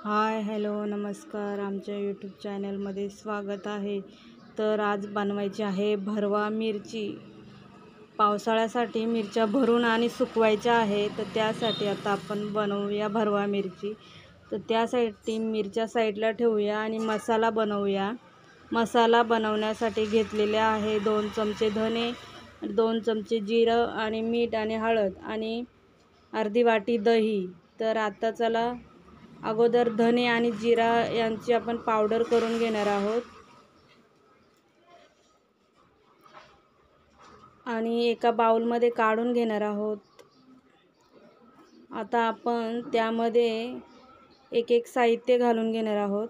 Hi hello नमस्कार, आमच्या YouTube चॅनलमध्ये स्वागत आहे। तर आज बनवायची आहे भरवा मिरची। पावसाळ्यासाठी मिरच्या भरून आणि सुकवायच्या आहे, तर त्यासाठी आता आपण बनवूया भरवा मिरची। तर त्यासाठी मिरच्या साईडला ठेवूया आणि मसाला बनवूया। मसाला बनवण्यासाठी घेतलेले आहे 2 चमचे धने, 2 चमचे जिरं आणि मीठ आणि हळद आणि अर्धी वाटी दही। तर आता चला अगोदर धने आणि जिरा यांची आपण पावडर करून घेणार आहोत आणि एका बाउलमध्ये काढून घेणार आहोत। आता आपण त्यामध्ये एक साहित्य घालून घेणार आहोत।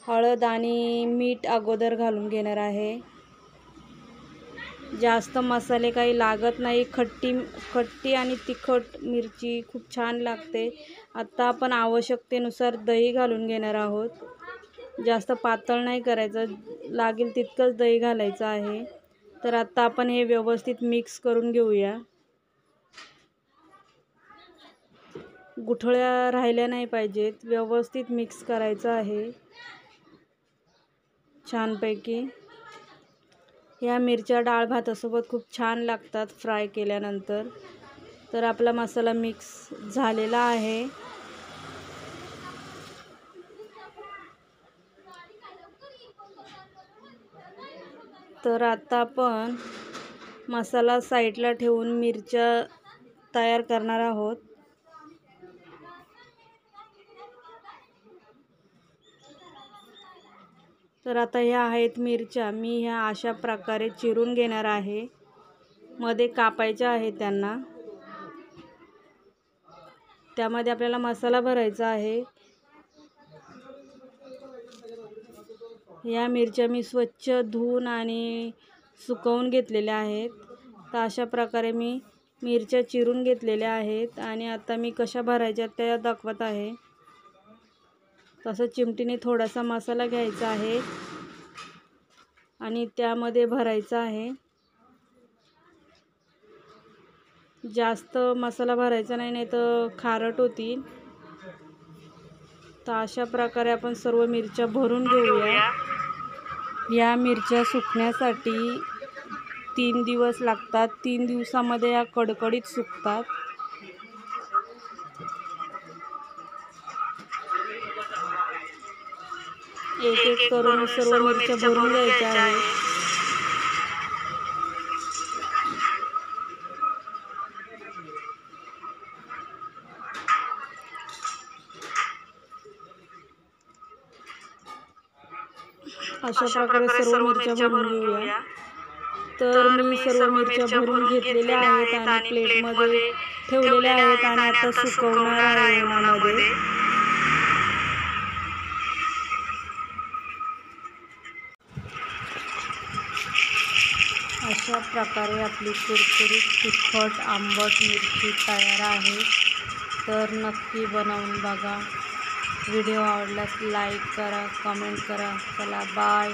हळद आणि मीठ अगोदर घालून घेणार आहे। जास्त मसाले काही लागत नाही, खट्टी आणि तिखट मिरची खूप छान लागते। आता आपण आवश्यकतेनुसार दही घालून घेणार आहोत। जास्त पातळ नाही करायचं, लागेल तितकंच दही घालायचं आहे। तर आता आपण हे व्यवस्थित मिक्स करून घेऊया। गुठळ्या राहिल्या नाही पाहिजेत, व्यवस्थित मिक्स करायचं आहे छानपैकी। या मिरच्या डाळ भातासोबत खूप छान लागतात फ्राय केल्यानंतर। तर आपला मसाला मिक्स झालेला आहे। तर आता आपण मसाला साईडला ठेवून मिरच्या तयार करणार आहोत। तर आता ह्या आहेत मिरच्या, मी ह्या अशा प्रकारे चिरून घेणार आहे। मध्ये कापायच्या आहेत त्यांना। त्यामध्ये आपल्याला मसाला भरायचा आहे। या मिरच्या मी स्वच्छ धुवून आणि सुकवून घेतलेल्या आहेत। तर अशा प्रकारे मी मिरच्या चिरून घेतलेल्या आहेत आणि आता मी कशा भरायच्या त्या दाखवत आहे। तसं चिमटीने थोडासा मसाला घ्यायचा आहे आणि त्यामध्ये भरायचा आहे। जास्त मसाला भरायचा नाही, तर खारट होतील। तर अशा प्रकारे आपण सर्व मिरच्या भरून घेऊया। या मिरच्या सुकण्यासाठी 3 दिवस लागतात। 3 दिवसामध्ये या कडकडीत सुकतात। एक करून सर्व मिरच्या भरून घ्यायच्या आहेत। अशा प्रकारे सर्व मिरच्या भरून घेऊया। तर मी सर्व मिरच्या भरून घेतलेल्या आहेत आणि प्लेटमध्ये ठेवलेल्या आहेत आणि आता सुकवणार आहे उन्हामध्ये। अशा प्रकारे आपली कुरकुरीत तिखट आंबट मिरची तयार आहे। तर नक्की बनवून बघा। व्हिडिओ आवडल्यास लाईक करा, कमेंट करा। चला बाय।